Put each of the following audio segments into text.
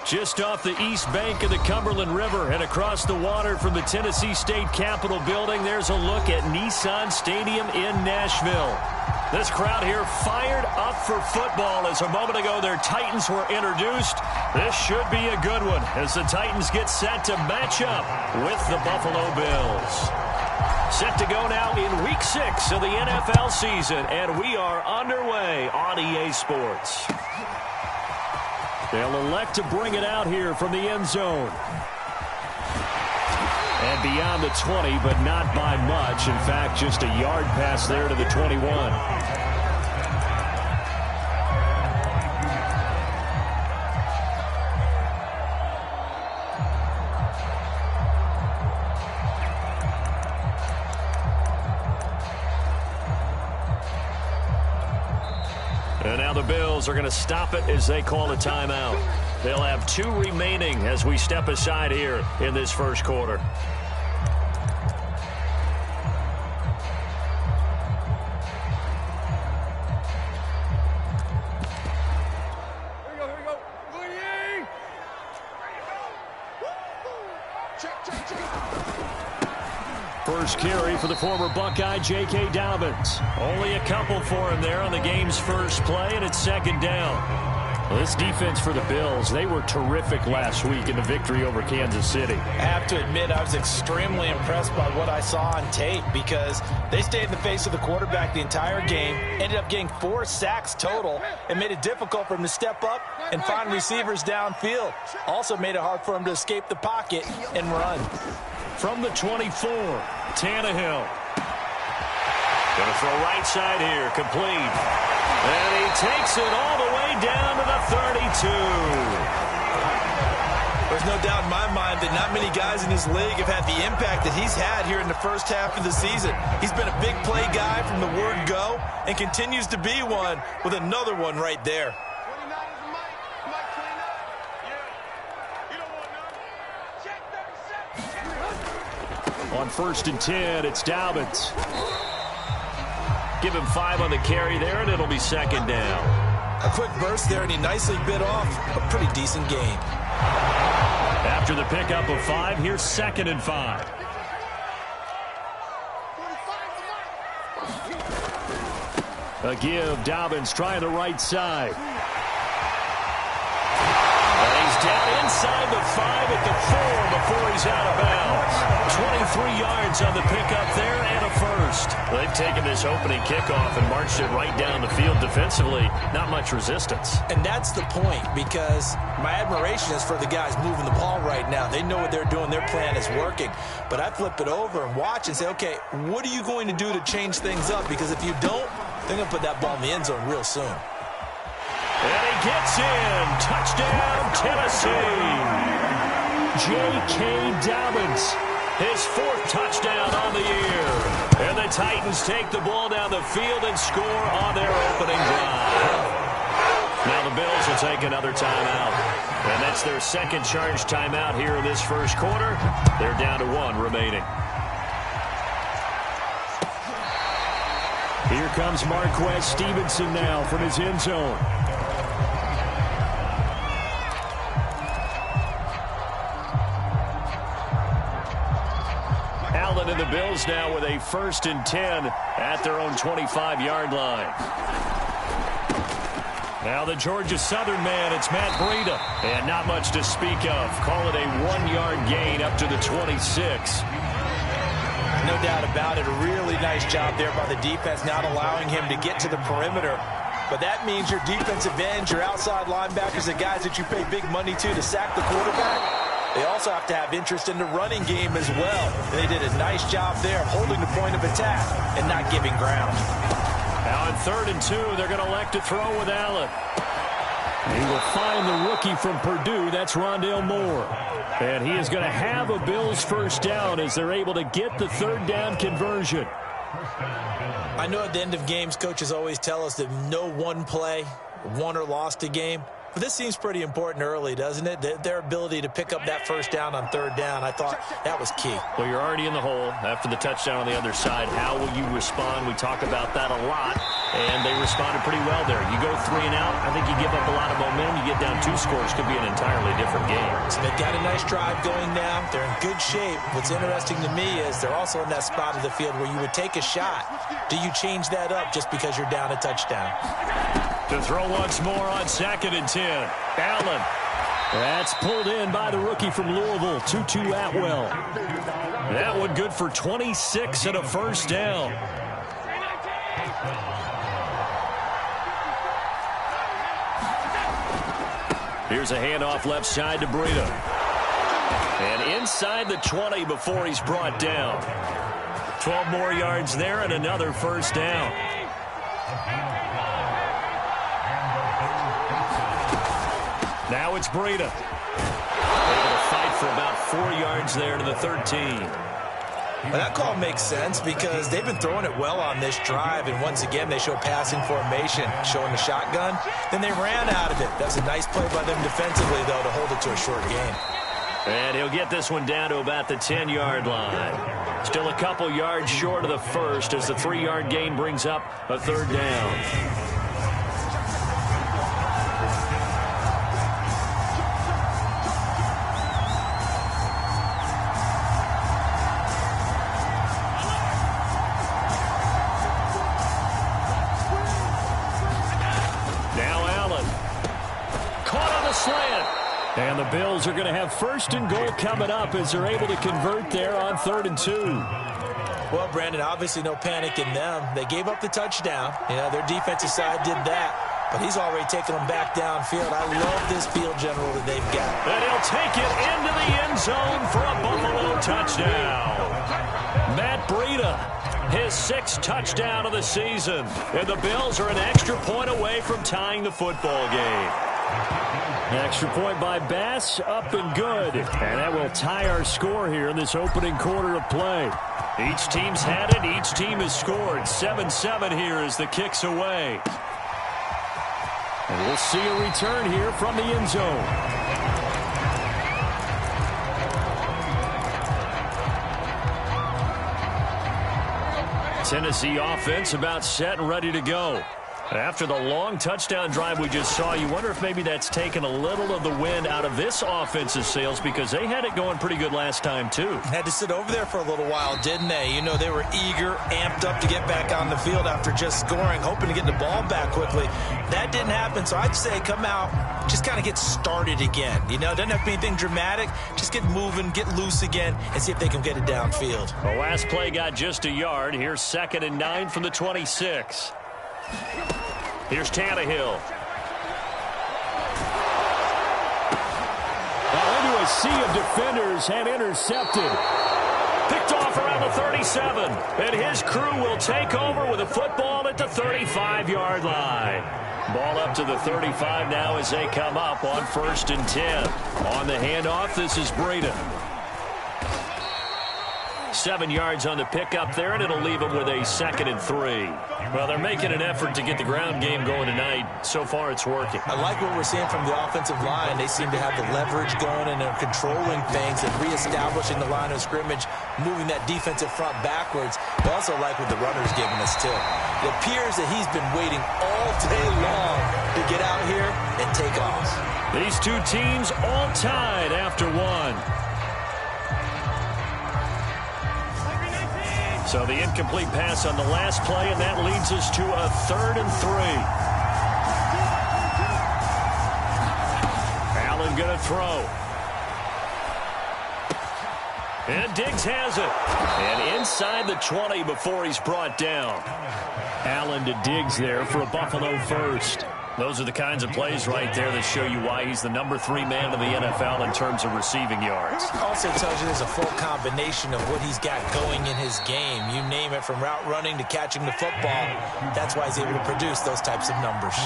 Just off the east bank of the Cumberland River and across the water from the Tennessee State Capitol building, there's a look at Nissan Stadium in Nashville. This crowd here fired up for football as a moment ago their Titans were introduced. This should be a good one as the Titans get set to match up with the Buffalo Bills. Set to go now in Week 6 of the NFL season, and we are underway on EA Sports. They'll elect to bring it out here from the end zone. And beyond the 20, but not by much. In fact, just a yard pass there to the 21. And now the Bills are going to stop it as they call a timeout. They'll have 2 remaining as we step aside here in this first quarter. First carry for the former Buckeye, J.K. Dobbins. Only a couple for him there on the game's first play, and it's second down. Well, this defense for the Bills, they were terrific last week in the victory over Kansas City. I have to admit, I was extremely impressed by what I saw on tape because they stayed in the face of the quarterback the entire game, ended up getting 4 sacks total, and made it difficult for him to step up and find receivers downfield. Also made it hard for him to escape the pocket and run. From the 24, Tannehill. Going to throw right side here, complete. And he takes it all the way down to the 32. There's no doubt in my mind that not many guys in this league have had the impact that he's had here in the first half of the season. He's been a big play guy from the word go and continues to be one with another one right there. On 1st and 10, it's Dobbins. Give him 5 on the carry there, and it'll be second down. A quick burst there, and he nicely bit off a pretty decent gain. After the pickup of 5, here's 2nd and 5. A give, Dobbins trying the right side. And he's down inside the 5 at the 4 before he's out of bounds. 23 yards on the pickup there and a first. They've taken this opening kickoff and marched it right down the field defensively. Not much resistance. And that's the point, because my admiration is for the guys moving the ball right now. They know what they're doing. Their plan is working. But I flip it over and watch and say, okay, what are you going to do to change things up? Because if you don't, they're going to put that ball in the end zone real soon. And he gets in. Touchdown, Tennessee. J.K. Dobbins. His 4th touchdown on the year. And the Titans take the ball down the field and score on their opening drive. Now the Bills will take another timeout. And that's their second charge timeout here in this first quarter. They're down to 1 remaining. Here comes Marquez Stevenson now from his end zone. And the Bills now with a 1st and 10 at their own 25-yard line. Now the Georgia Southern man, it's Matt Breida. And not much to speak of. Call it a 1-yard gain up to the 26. No doubt about it. A really nice job there by the defense, not allowing him to get to the perimeter. But that means your defensive ends, your outside linebackers, the guys that you pay big money to sack the quarterback, they also have to have interest in the running game as well. And they did a nice job there holding the point of attack and not giving ground. Now on 3rd and 2, they're going to elect to throw with Allen. He will find the rookie from Purdue. That's Rondale Moore. And he is going to have a Bills first down as they're able to get the 3rd down conversion. I know at the end of games, coaches always tell us that no one play won or lost a game. But this seems pretty important early, doesn't it? Their ability to pick up that first down on 3rd down, I thought that was key. Well, you're already in the hole after the touchdown on the other side. How will you respond? We talk about that a lot. And they responded pretty well there. You go 3 and out, I think you give up a lot of momentum. You get down 2 scores, could be an entirely different game. So they've got a nice drive going now. They're in good shape. What's interesting to me is they're also in that spot of the field where you would take a shot. Do you change that up just because you're down a touchdown? To throw once more on 2nd and 10. Allen. That's pulled in by the rookie from Louisville, Tutu Atwell. That one good for 26 and a first down. Here's a handoff left side to Breida. And inside the 20 before he's brought down. 12 more yards there and another first down. Now it's Breida. Able to fight for about 4 yards there to the 13. Well, that call makes sense because they've been throwing it well on this drive, and once again they show passing formation, showing the shotgun. Then they ran out of it. That's a nice play by them defensively, though, to hold it to a short gain. And he'll get this one down to about the 10-yard line. Still a couple yards short of the first as the 3-yard gain brings up a third down. And the Bills are going to have 1st and goal coming up as they're able to convert there on 3rd and 2. Well, Brandon, obviously no panic in them. They gave up the touchdown. You know, their defensive side did that. But he's already taken them back downfield. I love this field general that they've got. And he'll take it into the end zone for a Buffalo touchdown. Matt Breida, his 6th touchdown of the season. And the Bills are an extra point away from tying the football game. Extra point by Bass, up and good. And that will tie our score here in this opening quarter of play. Each team's had it. Each team has scored. 7-7 here as the kick's away. And we'll see a return here from the end zone. Tennessee offense about set and ready to go. After the long touchdown drive we just saw, you wonder if maybe that's taken a little of the wind out of this offensive sails because they had it going pretty good last time, too. Had to sit over there for a little while, didn't they? You know, they were eager, amped up to get back on the field after just scoring, hoping to get the ball back quickly. That didn't happen, so I'd say come out, just kind of get started again. You know, it doesn't have to be anything dramatic. Just get moving, get loose again, and see if they can get it downfield. The last play got just a yard. Here's 2nd and 9 from the 26. Here's Tannehill. Now into a sea of defenders and intercepted. Picked off around the 37. And his crew will take over with a football at the 35-yard line. Ball up to the 35 now as they come up on 1st and 10. On the handoff, this is Breida. 7 yards on the pickup there, and it'll leave them with a 2nd and 3. Well, they're making an effort to get the ground game going tonight. So far, it's working. I like what we're seeing from the offensive line. They seem to have the leverage going, and they're controlling things and reestablishing the line of scrimmage, moving that defensive front backwards. I also like what the runner's giving us, too. It appears that he's been waiting all day long to get out here and take off. These two teams all tied after one. So the incomplete pass on the last play, and that leads us to a 3rd and 3. Allen going to throw. And Diggs has it. And inside the 20 before he's brought down. Allen to Diggs there for a Buffalo first. Those are the kinds of plays right there that show you why he's the number 3 man in the NFL in terms of receiving yards. Also tells you there's a full combination of what he's got going in his game. You name it, from route running to catching the football. That's why he's able to produce those types of numbers.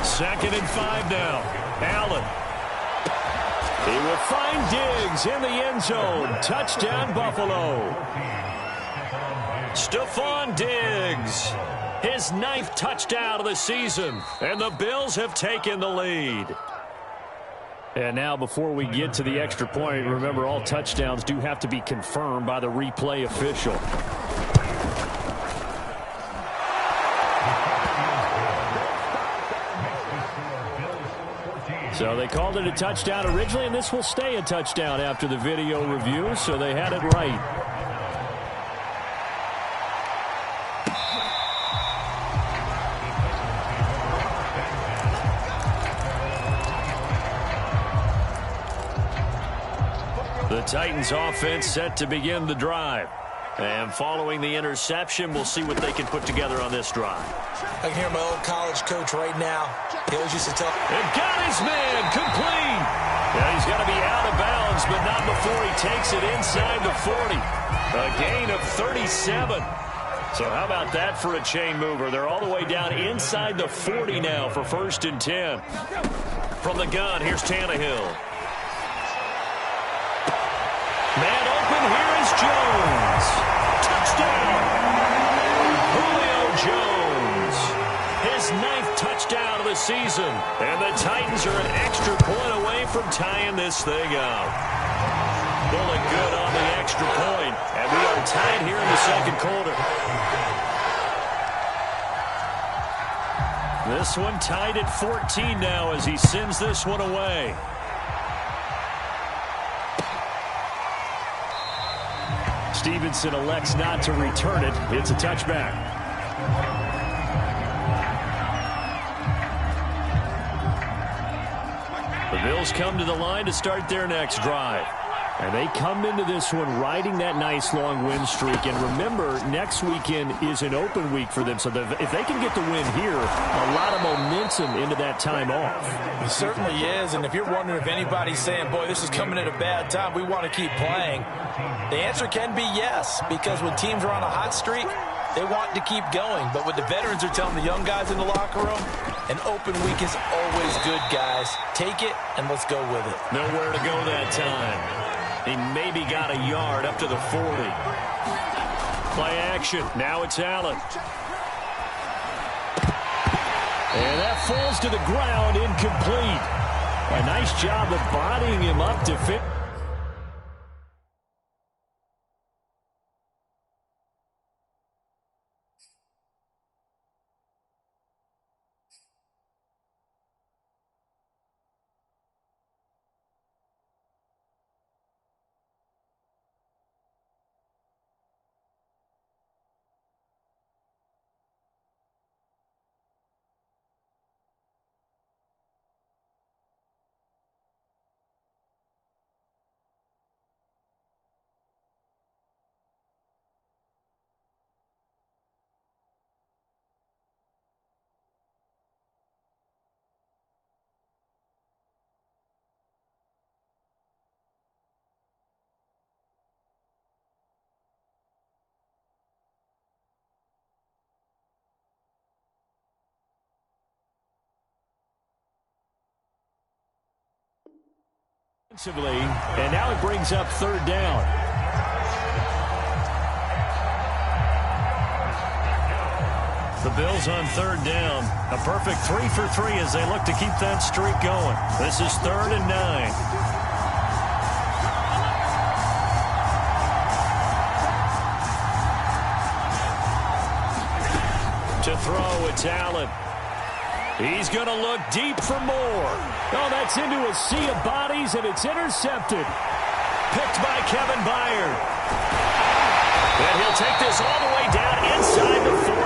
Second and 5 now. Allen. He will find Diggs in the end zone. Touchdown, Buffalo. Stephon Diggs, his 9th touchdown of the season, and the Bills have taken the lead. And now before we get to the extra point, remember all touchdowns do have to be confirmed by the replay official. So they called it a touchdown originally, and this will stay a touchdown after the video review, so they had it right. The Titans offense set to begin the drive. And following the interception, we'll see what they can put together on this drive. I can hear my old college coach right now. He always used to tell. And got his man complete. Yeah, he's got to be out of bounds, but not before he takes it inside the 40. A gain of 37. So how about that for a chain mover? They're all the way down inside the 40 now for 1st and 10. From the gun, here's Tannehill. Man open, here is Jones. Touchdown! Julio Jones. His 9th touchdown of the season. And the Titans are an extra point away from tying this thing up. Pulling good on the extra point. And we are tied here in the second quarter. This one tied at 14 now as he sends this one away. Stevenson elects not to return it. It's a touchback. The Bills come to the line to start their next drive. And they come into this one riding that nice long win streak. And remember, next weekend is an open week for them. So if they can get the win here, a lot of momentum into that time off. It certainly is. And if you're wondering if anybody's saying, boy, this is coming at a bad time, we want to keep playing, the answer can be yes. Because when teams are on a hot streak, they want to keep going. But what the veterans are telling the young guys in the locker room, an open week is always good, guys. Take it, and let's go with it. Nowhere to go that time. He maybe got a yard up to the 40. Play action. Now it's Allen. And that falls to the ground, incomplete. A nice job of bodying him up to fit. And now it brings up 3rd down. The Bills on 3rd down. A perfect 3 for 3 as they look to keep that streak going. This is 3rd and 9. To throw, it's Allen. He's going to look deep for more. Oh, that's into a sea of bodies, and it's intercepted. Picked by Kevin Byard. And he'll take this all the way down inside the 40.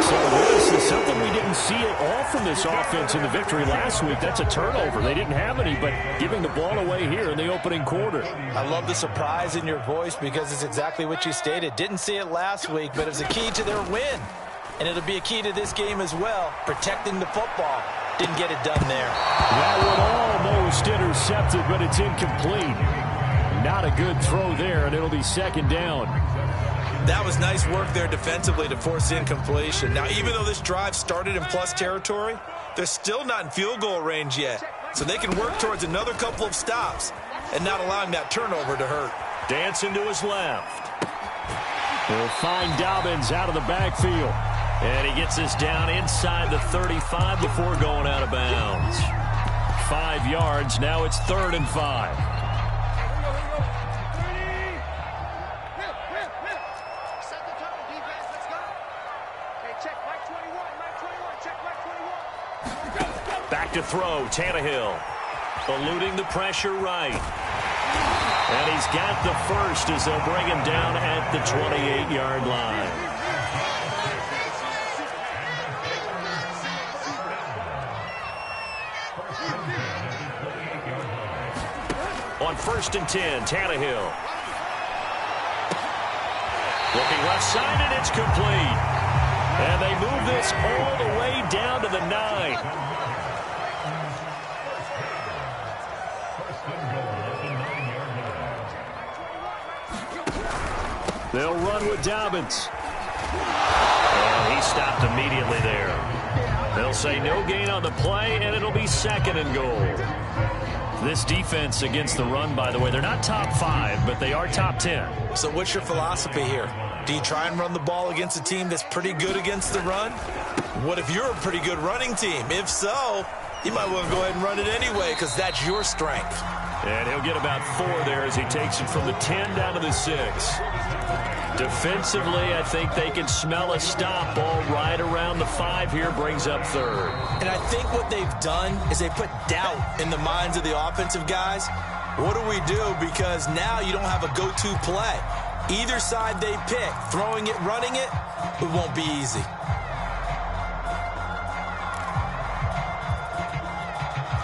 So this is something we didn't see at all from this offense in the victory last week. That's a turnover. They didn't have any, but giving the ball away here in the opening quarter. I love the surprise in your voice because it's exactly what you stated. Didn't see it last week, but it's a key to their win. And it'll be a key to this game as well, protecting the football. Didn't get it done there. That one almost intercepted, but it's incomplete. Not a good throw there, and it'll be 2nd down. That was nice work there defensively to force incompletion. Now, even though this drive started in plus territory, they're still not in field goal range yet. So they can work towards another couple of stops and not allowing that turnover to hurt. Dancing to his left. We'll find Dobbins out of the backfield. And he gets this down inside the 35 before going out of bounds. 5 yards. Now it's 3rd and 5. Back to throw, Tannehill. Eluding the pressure right. And he's got the first as they'll bring him down at the 28-yard line. On 1st and 10, Tannehill. Looking left side, and it's complete. And they move this all the way down to the 9. They'll run with Dobbins. And he stopped immediately there. They'll say no gain on the play, and it'll be 2nd and goal. This defense against the run, by the way, they're not top 5, but they are top 10. So what's your philosophy here? Do you try and run the ball against a team that's pretty good against the run? What if you're a pretty good running team? If so, you might want to go ahead and run it anyway because that's your strength. And he'll get about 4 there as he takes it from the 10 down to the 6. Defensively, I think they can smell a stop. Ball right around the 5 here, brings up 3rd. And I think what they've done is they put doubt in the minds of the offensive guys. What do we do? Because now you don't have a go-to play. Either side they pick, throwing it, running it, it won't be easy.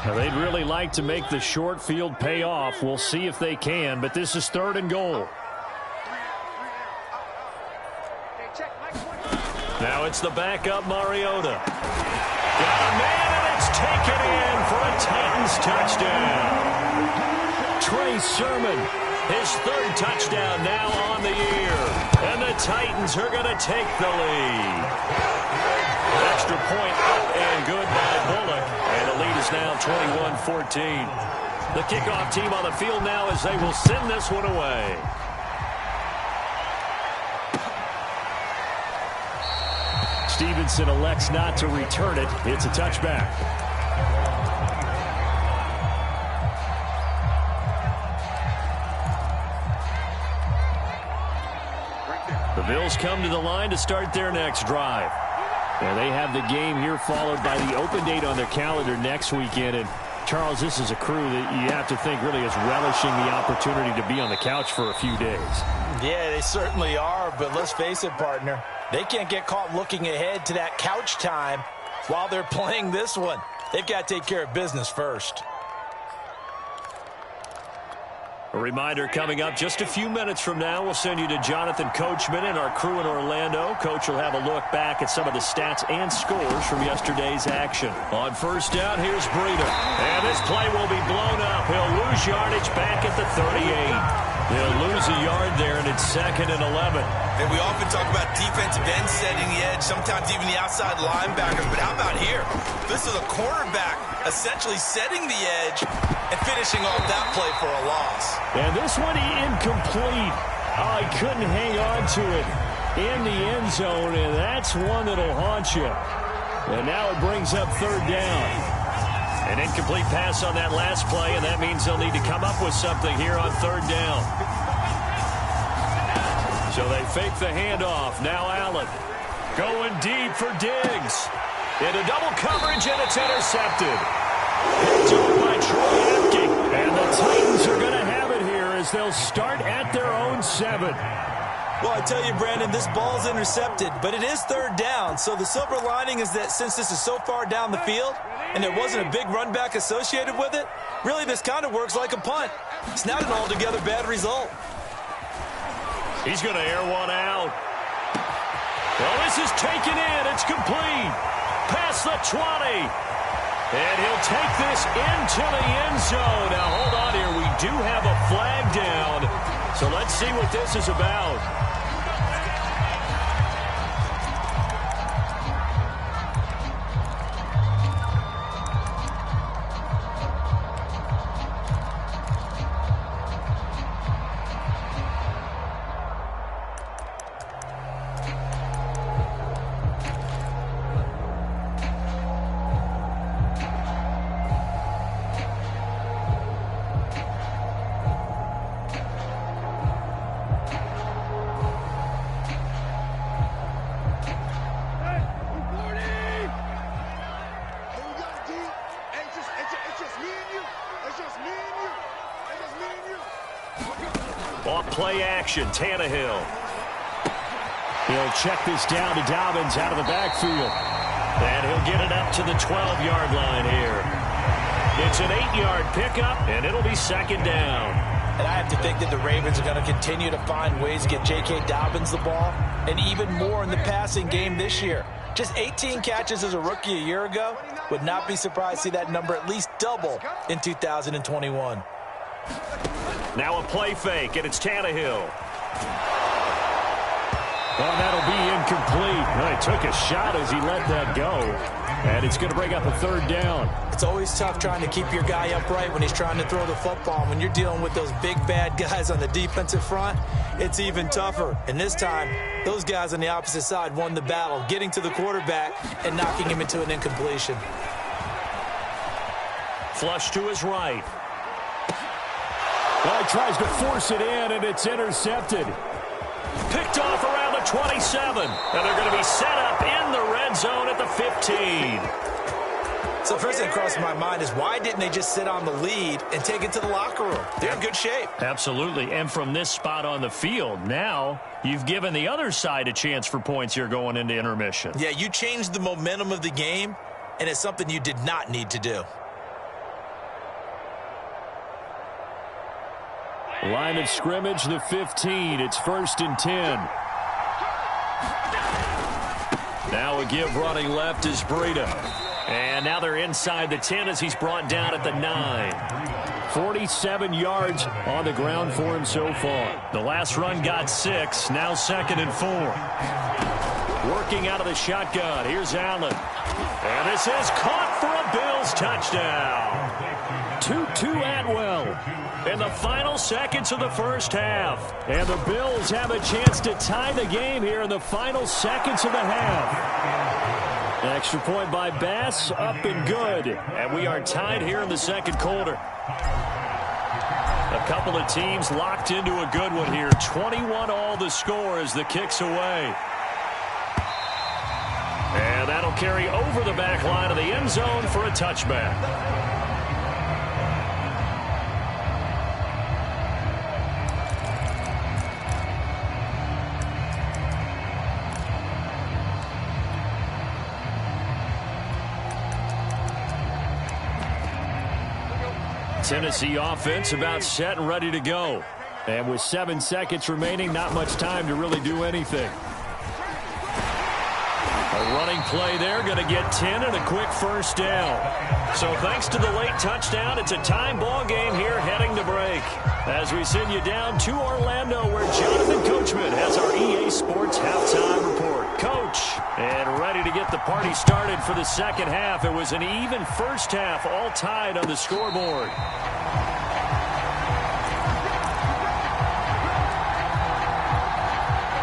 Now, they'd really like to make the short field pay off. We'll see if they can, but this is 3rd and goal. Now it's the backup Mariota. Got a man, and it's taken in for a Titans touchdown. Trey Sermon, his 3rd touchdown now on the year. And the Titans are going to take the lead. Extra point up and good by Bullock. And the lead is now 21-14. The kickoff team on the field now as they will send this one away. Stevenson elects not to return it. It's a touchback. The Bills come to the line to start their next drive. And they have the game here followed by the open date on their calendar next weekend. And Charles, this is a crew that you have to think really is relishing the opportunity to be on the couch for a few days. Yeah, they certainly are, but let's face it, partner. They can't get caught looking ahead to that couch time while they're playing this one. They've got to take care of business first. A reminder coming up just a few minutes from now. We'll send you to Jonathan Coachman and our crew in Orlando. Coach will have a look back at some of the stats and scores from yesterday's action. On 1st down, here's Breida. And this play will be blown up. He'll lose yardage back at the 38. They'll lose a yard there, and it's 2nd and 11. And we often talk about defensive end setting the edge, sometimes even the outside linebackers. But how about here? This is a cornerback essentially setting the edge and finishing off that play for a loss. And this one incomplete. Oh, he couldn't hang on to it in the end zone, and that's one that'll haunt you. And now it brings up 3rd down. An incomplete pass on that last play, and that means they'll need to come up with something here on 3rd down. So they fake the handoff. Now Allen going deep for Diggs. Into double coverage, and it's intercepted. Picked up by Troy Apke. And the Titans are going to have it here as they'll start at their own 7. Well, I tell you, Brandon, this ball's intercepted, but it is 3rd down. So the silver lining is that since this is so far down the field and there wasn't a big run back associated with it, really this kind of works like a punt. It's not an altogether bad result. He's going to air one out. Well, this is taken in. It's complete. Past the 20. And he'll take this into the end zone. Now, hold on here. We do have a flag down. So let's see what this is about. play action. Tannehill. He'll check this down to Dobbins out of the backfield. And he'll get it up to the 12-yard line here. It's an 8-yard pickup, and it'll be second down. And I have to think that the Ravens are going to continue to find ways to get J.K. Dobbins the ball, and even more in the passing game this year. Just 18 catches as a rookie a year ago. Would not be surprised to see that number at least double in 2021. Now a play fake, and it's Tannehill. Well, that'll be incomplete. Well, he took a shot as he let that go. And it's going to bring up a third down. It's always tough trying to keep your guy upright when he's trying to throw the football. When you're dealing with those big, bad guys on the defensive front, it's even tougher. And this time, those guys on the opposite side won the battle, getting to the quarterback and knocking him into an incompletion. Flush to his right. Well, he tries to force it in, and it's intercepted. Picked off around the 27. And they're going to be set up in the red zone at the 15. So first thing that crossed my mind is why didn't they just sit on the lead and take it to the locker room? They're in good shape. Absolutely. And from this spot on the field, now you've given the other side a chance for points here going into intermission. Yeah, you changed the momentum of the game, and it's something you did not need to do. Line of scrimmage, the 15. It's 1st and 10. Now a give running left is Breida. And now they're inside the 10 as he's brought down at the 9. 47 yards on the ground for him so far. The last run got 6. Now 2nd and 4. Working out of the shotgun. Here's Allen. And this is caught for a Bills touchdown. 2-2 Atwell. In the final seconds of the first half. And the Bills have a chance to tie the game here in the final seconds of the half. Extra point by Bass, up and good. And we are tied here in the second quarter. A couple of teams locked into a good one here. 21 all the score as the kick's away. And that'll carry over the back line of the end zone for a touchback. Tennessee offense about set and ready to go. And with 7 seconds remaining, not much time to really do anything. A running play there, going to get 10 and a quick first down. So thanks to the late touchdown, it's a time ball game here heading to break. As we send you down to Orlando where Jonathan Coachman has our EA Sports Halftime Report. Coach, and ready to get the party started for the second half. It was an even first half, all tied on the scoreboard.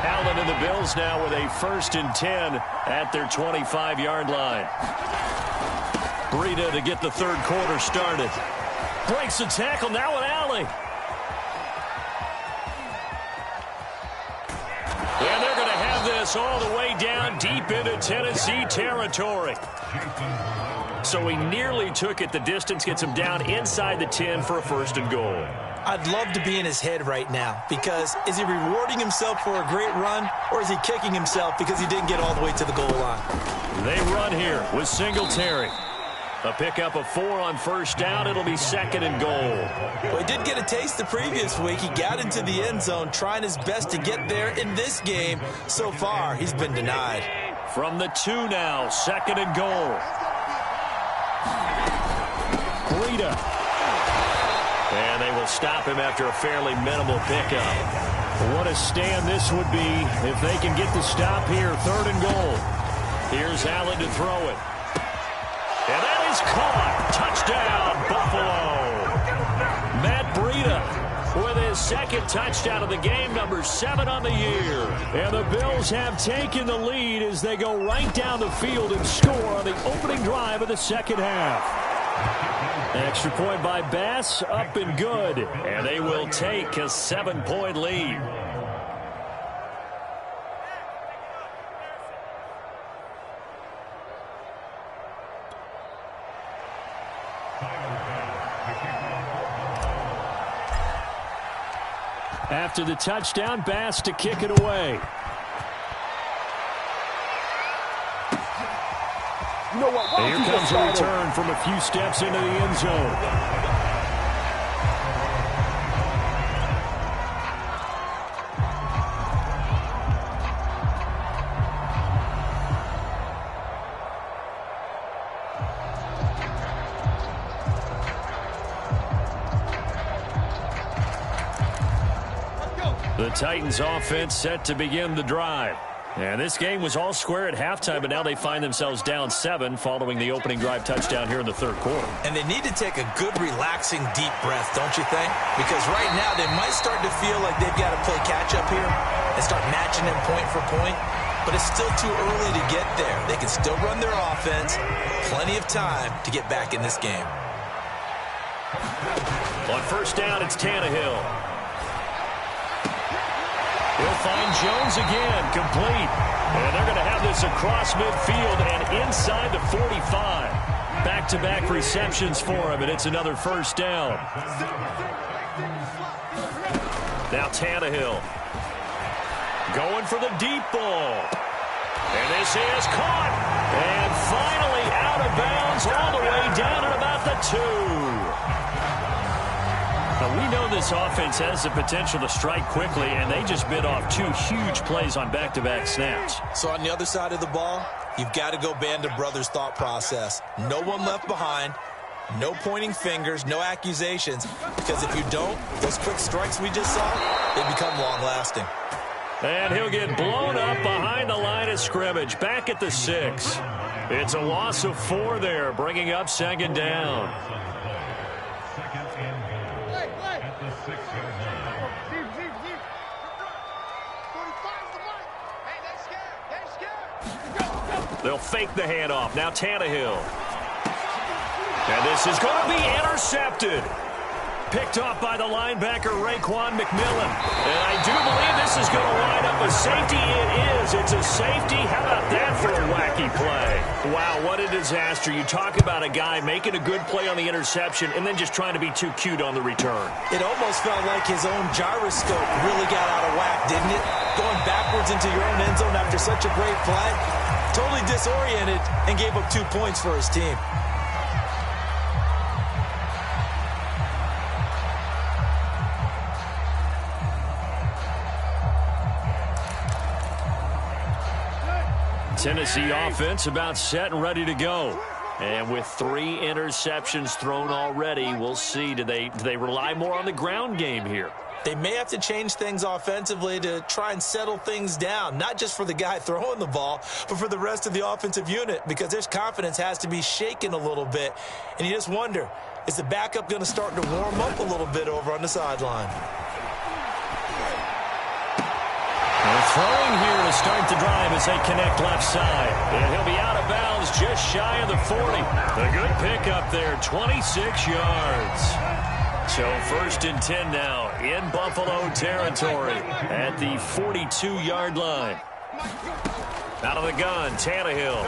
Allen and the Bills now with a 1st and 10 at their 25-yard line. Breida to get the third quarter started. Breaks the tackle, now an alley. And they're going to have this all the way down deep into Tennessee territory. So he nearly took it the distance, gets him down inside the 10 for a 1st and goal. I'd love to be in his head right now because is he rewarding himself for a great run or is he kicking himself because he didn't get all the way to the goal line? They run here with Singletary. A pickup of 4 on first down. It'll be 2nd and goal. Well, he did get a taste the previous week. He got into the end zone trying his best to get there in this game. So far, he's been denied. From the 2 now, 2nd and goal. Breida. And they will stop him after a fairly minimal pickup. What a stand this would be if they can get the stop here. 3rd and goal. Here's Allen to throw it. And that is caught. Touchdown, Buffalo. Matt Breida with his 2nd touchdown of the game, number 7 on the year. And the Bills have taken the lead as they go right down the field and score on the opening drive of the second half. Extra point by Bass, up and good. And they will take a 7-point lead. After the touchdown, Bass to kick it away. You know what? Here comes a return from a few steps into the end zone. The Titans offense set to begin the drive. And this game was all square at halftime, but now they find themselves down 7 following the opening drive touchdown here in the third quarter. And they need to take a good, relaxing, deep breath, don't you think? Because right now they might start to feel like they've got to play catch-up here and start matching them point for point. But it's still too early to get there. They can still run their offense. Plenty of time to get back in this game. On first down, it's Tannehill. He'll find Jones again, complete. And they're going to have this across midfield and inside the 45. Back-to-back receptions for him, and it's another first down. Now Tannehill going for the deep ball. And this is caught. And finally out of bounds all the way down at about the 2. Now, we know this offense has the potential to strike quickly, and they just bit off 2 huge plays on back-to-back snaps. So on the other side of the ball, you've got to go band of brothers thought process. No one left behind, no pointing fingers, no accusations, because if you don't, those quick strikes we just saw, they become long-lasting. And he'll get blown up behind the line of scrimmage, back at the 6. It's a loss of 4 there, bringing up second down. They'll fake the handoff. Now Tannehill. And this is going to be intercepted. Picked off by the linebacker, Raekwon McMillan. And I do believe this is going to wind up a safety. It is. It's a safety. How about that for a wacky play? Wow, what a disaster. You talk about a guy making a good play on the interception and then just trying to be too cute on the return. It almost felt like his own gyroscope really got out of whack, didn't it? Going backwards into your own end zone after such a great play. Totally disoriented and gave up 2 points for his team. Tennessee offense about set and ready to go. And with 3 interceptions thrown already, we'll see. Do they rely more on the ground game here? They may have to change things offensively to try and settle things down, not just for the guy throwing the ball, but for the rest of the offensive unit, because their confidence has to be shaken a little bit. And you just wonder, is the backup going to start to warm up a little bit over on the sideline? They're throwing here to start the drive as they connect left side. And he'll be out of bounds just shy of the 40. A good pickup there, 26 yards. So 1st and 10 now in Buffalo territory at the 42-yard line. Out of the gun, Tannehill.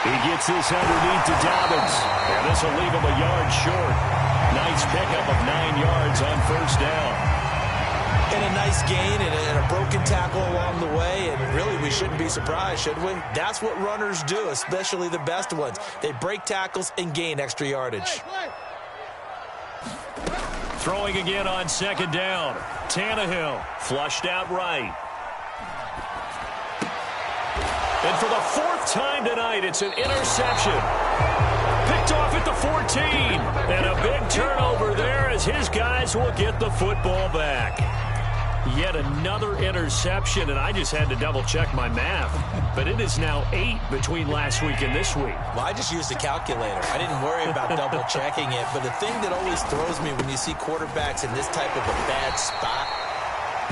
He gets this underneath to Dobbins. And this will leave him a yard short. Nice pickup of 9 yards on first down. And a nice gain and a broken tackle along the way. And really, we shouldn't be surprised, should we? That's what runners do, especially the best ones. They break tackles and gain extra yardage. Throwing again on second down. Tannehill flushed out right. And for the 4th time tonight, it's an interception. Picked off at the 14. And a big turnover there as his guys will get the football back. Yet another interception, and I just had to double-check my math. But it is now 8 between last week and this week. Well, I just used a calculator. I didn't worry about double-checking it. But the thing that always throws me when you see quarterbacks in this type of a bad spot,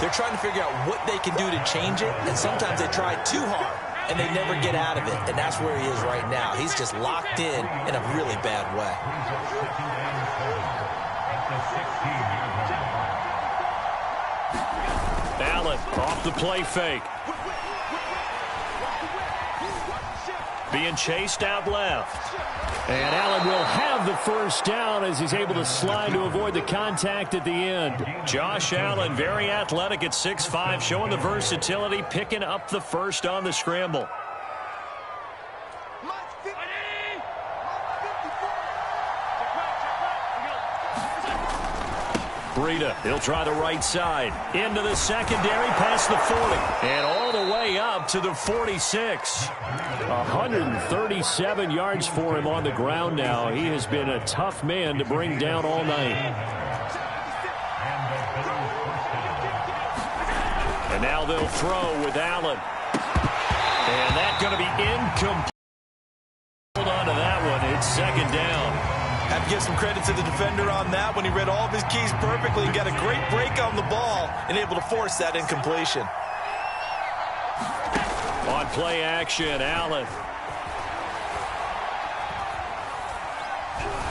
they're trying to figure out what they can do to change it, and sometimes they try too hard, and they never get out of it. And that's where he is right now. He's just locked in a really bad way. Allen off the play fake. being chased out left. And Allen will have the first down as he's able to slide to avoid the contact at the end. Josh Allen, very athletic at 6'5", showing the versatility, picking up the first on the scramble. Breida, he'll try the right side. Into the secondary, past the 40. And all the way up to the 46. 137 yards for him on the ground now. He has been a tough man to bring down all night. And now they'll throw with Allen. And that's going to be incomplete. Hold on to that one. It's second down. Have to give some credit to the defender on that when he read all of his keys perfectly and got a great break on the ball and able to force that incompletion. On play action, Allen.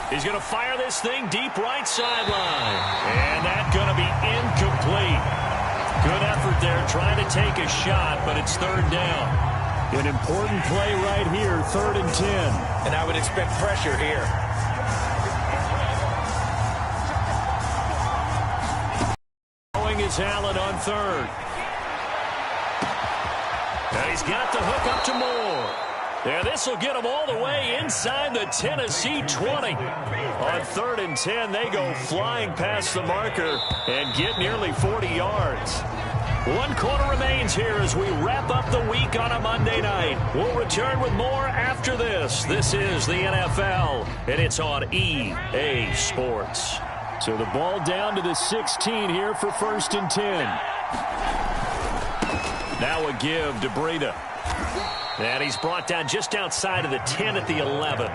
He's going to fire this thing deep right sideline. And that's going to be incomplete. Good effort there trying to take a shot, but it's third down. An important play right here, 3rd and 10. And I would expect pressure here. Is Allen on 3rd. And he's got the hook up to Moore. And this will get him all the way inside the Tennessee 20. On 3rd and 10, they go flying past the marker and get nearly 40 yards. 1 quarter remains here as we wrap up the week on a Monday night. We'll return with more after this. This is the NFL, and it's on EA Sports. So the ball down to the 16 here for 1st and 10. Now a give to Breida. And he's brought down just outside of the 10 at the 11.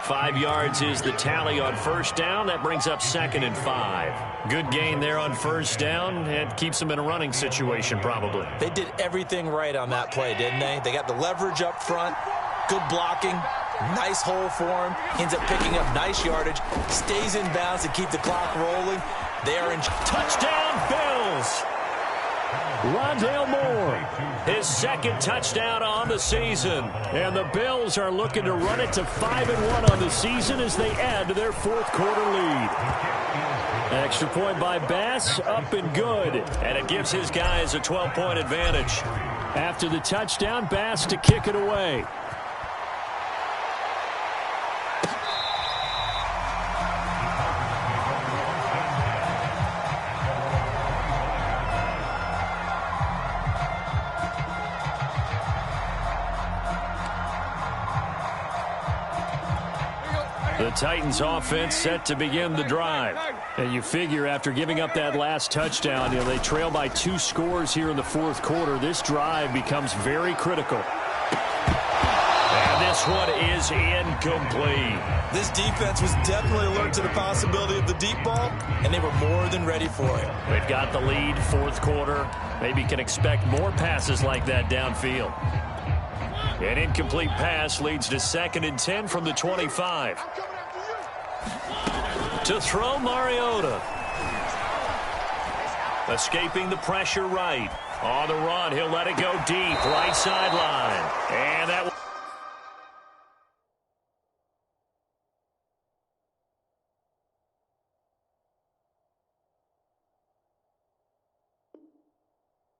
5 yards is the tally on 1st down. That brings up 2nd and 5. Good gain there on 1st down and keeps them in a running situation probably. They did everything right on that play, didn't they? They got the leverage up front, good blocking. Nice hole for him. Ends up picking up nice yardage. Stays in bounds to keep the clock rolling. They are in touchdown, Bills. Rondale Moore, his 2nd touchdown on the season. And the Bills are looking to run it to 5-1 on the season as they add to their 4th quarter lead. Extra point by Bass, up and good. And it gives his guys a 12-point advantage. After the touchdown, Bass to kick it away. The Titans offense set to begin the drive. And you figure after giving up that last touchdown, they trail by 2 scores here in the 4th quarter. This drive becomes very critical. And this one is incomplete. This defense was definitely alert to the possibility of the deep ball, and they were more than ready for it. They've got the lead, 4th quarter. Maybe can expect more passes like that downfield. An incomplete pass leads to 2nd and 10 from the 25. To throw, Mariota. Escaping the pressure right. On the run, he'll let it go deep, right sideline. And that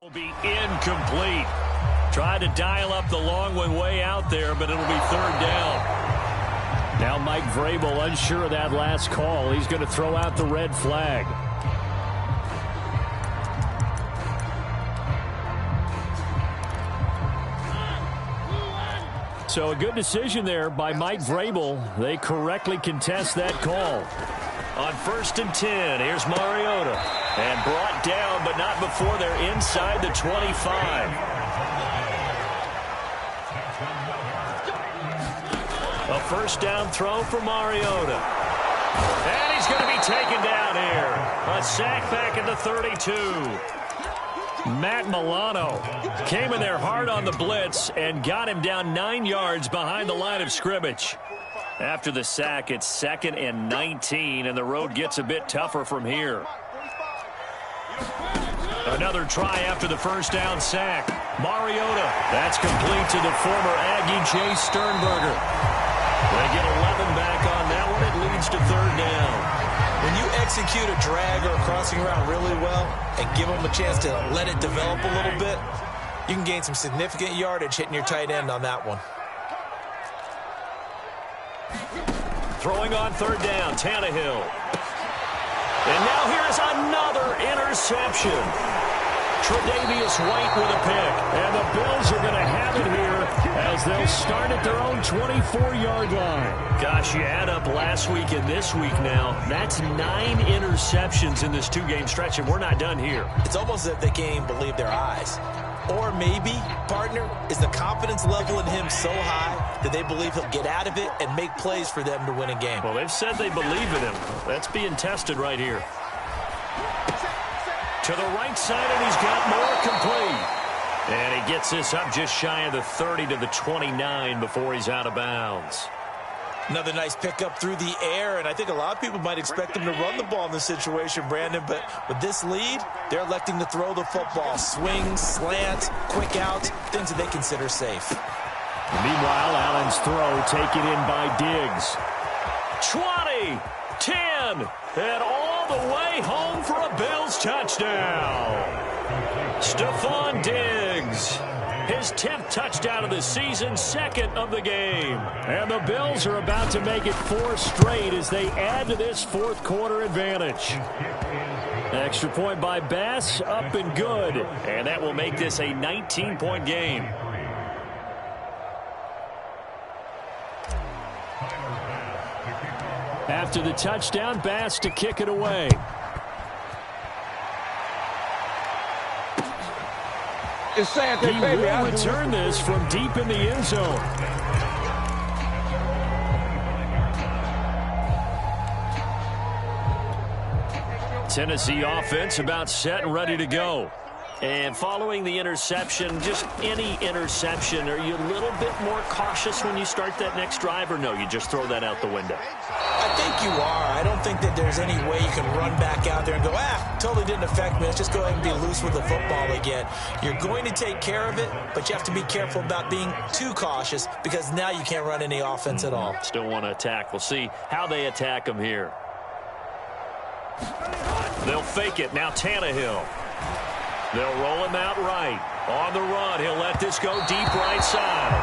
will be incomplete. Tried to dial up the long one way out there, but it'll be 3rd down. Now Mike Vrabel unsure of that last call. He's going to throw out the red flag. So a good decision there by Mike Vrabel. They correctly contest that call. On 1st and 10, here's Mariota. And brought down, but not before they're inside the 25. A 1st down throw for Mariota. And he's going to be taken down here. A sack back at the 32. Matt Milano came in there hard on the blitz and got him down 9 yards behind the line of scrimmage. After the sack, it's 2nd and 19, and the road gets a bit tougher from here. A Another try after the first down sack. Mariota. That's complete to the former Aggie Chase Sternberger. They get 11 back on that one. It leads to third down. When you execute a drag or a crossing route really well and give them a chance to let it develop a little bit, you can gain some significant yardage hitting your tight end on that one. Throwing on third down, Tannehill. And now here's another interception. Tre'Davious White with a pick. And the Bills are going to have it here as they'll start at their own 24-yard line. Gosh, you add up last week and this week now. That's 9 interceptions in this two-game stretch, and we're not done here. It's almost as if they can't even believe their eyes. Or maybe, partner, is the confidence level in him so high that they believe he'll get out of it and make plays for them to win a game. Well, they've said they believe in him. That's being tested right here. To the right side, and he's got more complete. And he gets this up just shy of the 30 to the 29 before he's out of bounds. Another nice pickup through the air, and I think a lot of people might expect them to run the ball in this situation, Brandon, but with this lead, they're electing to throw the football. Swings, slants, quick outs, things that they consider safe. Meanwhile, Allen's throw taken in by Diggs. 20, 10, and all the way home for a Bills touchdown. Stephon Diggs. His 10th touchdown of the season, second of the game. And the Bills are about to make it 4 straight as they add to this fourth quarter advantage. Extra point by Bass, up and good. And that will make this a 19-point game. After the touchdown, Bass to kick it away. He will return this from deep in the end zone. Tennessee offense about set and ready to go. And following the interception, just any interception, are you a little bit more cautious when you start that next drive, or no, you just throw that out the window? I think you are. I don't think that there's any way you can run back out there and go, totally didn't affect me. Let's just go ahead and be loose with the football again. You're going to take care of it, but you have to be careful about being too cautious because now you can't run any offense at all. Still want to attack. We'll see how they attack them here. They'll fake it. Now Tannehill. They'll roll him out right. On the run, he'll let this go deep right side.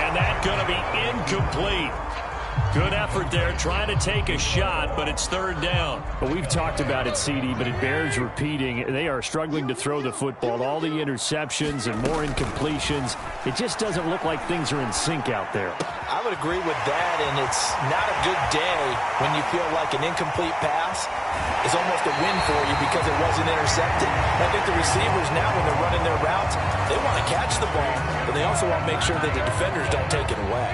And that's going to be incomplete. Good effort there, trying to take a shot, but it's third down. Well, we've talked about it, CD, but it bears repeating. They are struggling to throw the football. All the interceptions and more incompletions. It just doesn't look like things are in sync out there. I would agree with that, and it's not a good day when you feel like an incomplete pass is almost a win for you because it wasn't intercepted. I think the receivers now, when they're running their routes, they want to catch the ball, but they also want to make sure that the defenders don't take it away.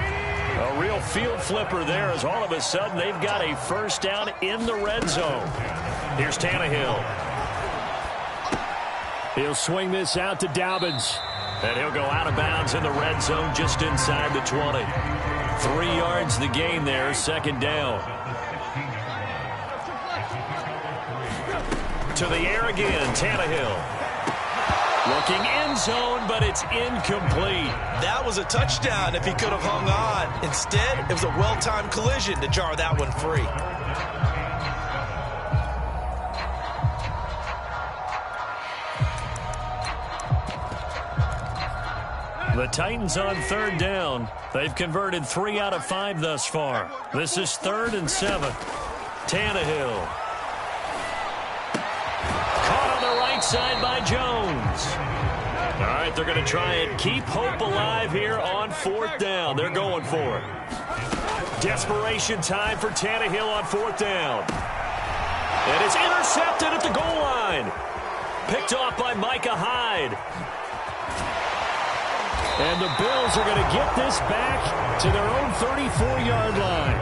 A real field flipper there as all of a sudden they've got a first down in the red zone. Here's Tannehill. He'll swing this out to Dobbins. And he'll go out of bounds in the red zone just inside the 20. 3 yards the gain there, second down. To the air again, Tannehill. Looking end zone, but it's incomplete. That was a touchdown if he could have hung on. Instead, it was a well-timed collision to jar that one free. The Titans on third down. They've converted 3 out of 5 thus far. This is 3rd and 7. Tannehill. Caught on the right side by Jones. All right, they're going to try and keep hope alive here on 4th down. They're going for it. Desperation time for Tannehill on 4th down. And it's intercepted at the goal line. Picked off by Micah Hyde. And the Bills are going to get this back to their own 34-yard line.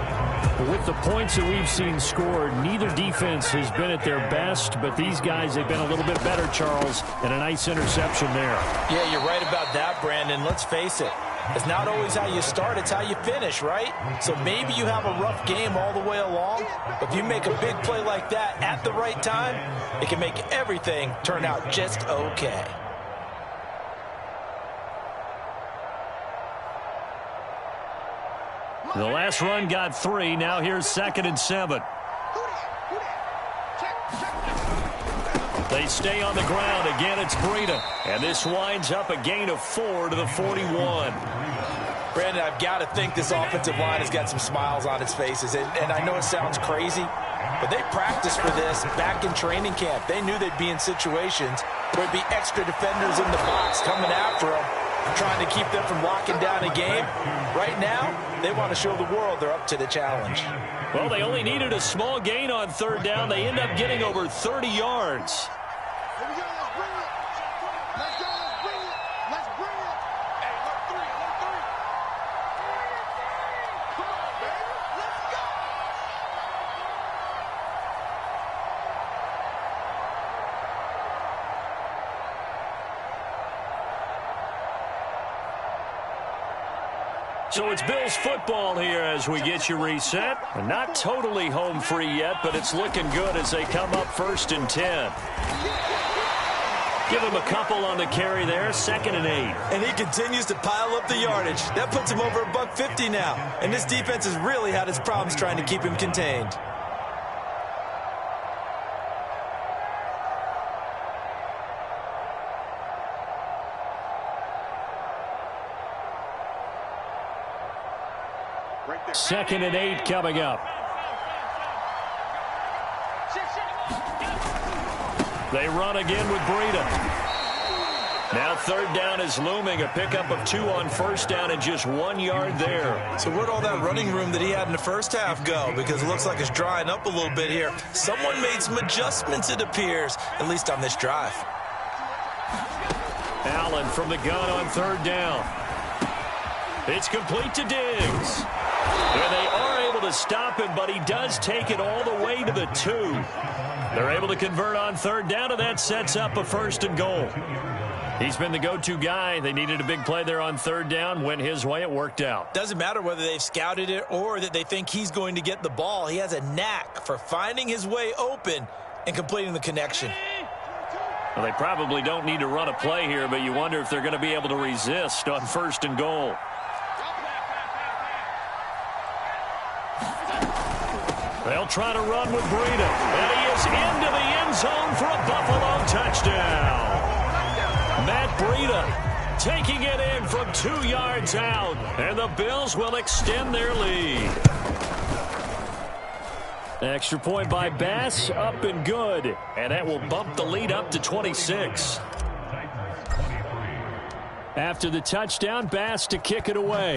With the points that we've seen scored, neither defense has been at their best, but these guys have been a little bit better, Charles, and a nice interception there. Yeah, you're right about that, Brandon. Let's face it. It's not always how you start, it's how you finish, right? So maybe you have a rough game all the way along, but if you make a big play like that at the right time, it can make everything turn out just okay. The last run got 3. Now here's 2nd and 7. They stay on the ground. Again, it's Breida. And this winds up a gain of 4 to the 41. Brandon, I've got to think this offensive line has got some smiles on its faces. And I know it sounds crazy, but they practiced for this back in training camp. They knew they'd be in situations where there'd be extra defenders in the box coming after them, trying to keep them from locking down a game. Right now, they want to show the world they're up to the challenge. Well, they only needed a small gain on 3rd down. They end up getting over 30 yards. Here we go, let's bring it. Let's go, let's bring it. Let's bring it. Hey, look 3, look 3. Come on, baby. Let's go. So it's Bills football here as we get you reset. Not totally home free yet, but it's looking good as they come up 1st and 10. Give him a couple on the carry there, 2nd and 8. And he continues to pile up the yardage. That puts him over $150 now. And this defense has really had its problems trying to keep him contained. Right there. 2nd and 8 coming up. They run again with Breida. Now 3rd down is looming. A pickup of 2 on 1st down and just 1 yard there. So where'd all that running room that he had in the first half go? Because it looks like it's drying up a little bit here. Someone made some adjustments, it appears, at least on this drive. Allen from the gun on 3rd down. It's complete to Diggs. And they are able to stop him, but he does take it all the way to the 2. They're able to convert on 3rd down, and that sets up a 1st and goal. He's been the go-to guy. They needed a big play there on 3rd down. Went his way. It worked out. Doesn't matter whether they've scouted it or that they think he's going to get the ball. He has a knack for finding his way open and completing the connection. Well, they probably don't need to run a play here, but you wonder if they're going to be able to resist on 1st and goal. They'll try to run with Breida. And he is into the end zone for a Buffalo touchdown. Matt Breida taking it in from 2 yards out. And the Bills will extend their lead. Extra point by Bass, up and good. And that will bump the lead up to 26. After the touchdown, Bass to kick it away.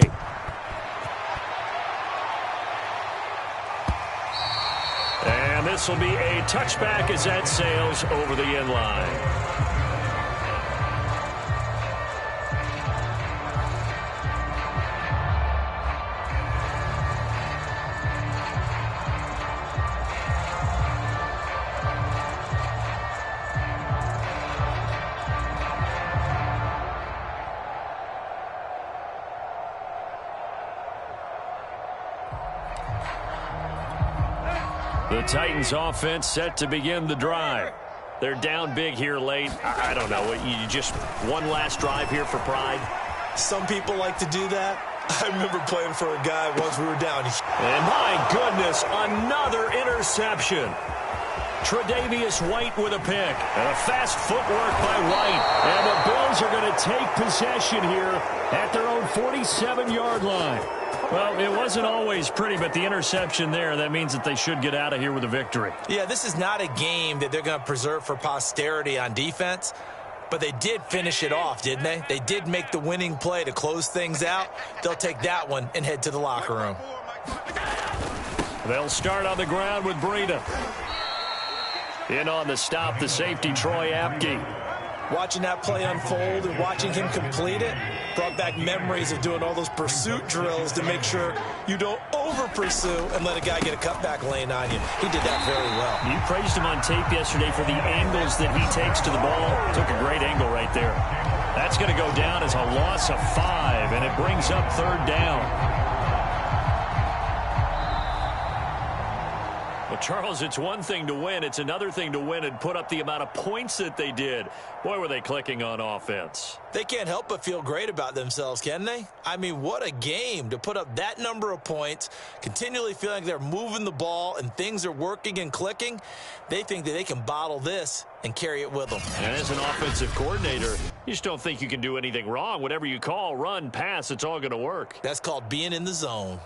And this will be a touchback as that sails over the end line. The Titans offense set to begin the drive. They're down big here late. I don't know. You just one last drive here for pride? Some people like to do that. I remember playing for a guy once we were down. And my goodness, another interception. Tre'Davious White with a pick. And a fast footwork by White. And the Bills are going to take possession here at their own 47-yard line. Well, it wasn't always pretty, but the interception there, that means that they should get out of here with a victory. Yeah, this is not a game that they're going to preserve for posterity on defense, but they did finish it off, didn't they? They did make the winning play to close things out. They'll take that one and head to the locker room. They'll start on the ground with Breida. In on the stop, the safety, Troy Apke. Watching that play unfold and watching him complete it brought back memories of doing all those pursuit drills to make sure you don't over-pursue and let a guy get a cutback lane on you. He did that very well. You praised him on tape yesterday for the angles that he takes to the ball. Took a great angle right there. That's going to go down as a loss of 5, and it brings up 3rd down. Well, Charles, it's one thing to win. It's another thing to win and put up the amount of points that they did. Boy, were they clicking on offense. They can't help but feel great about themselves, can they? I mean, what a game to put up that number of points, continually feeling like they're moving the ball and things are working and clicking. They think that they can bottle this and carry it with them. And as an offensive coordinator, you just don't think you can do anything wrong. Whatever you call, run, pass, it's all going to work. That's called being in the zone.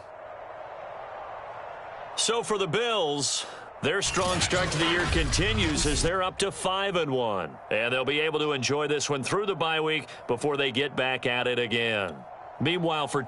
So for the Bills, their strong start to the year continues as they're up to 5-1. And they'll be able to enjoy this one through the bye week before they get back at it again. Meanwhile, for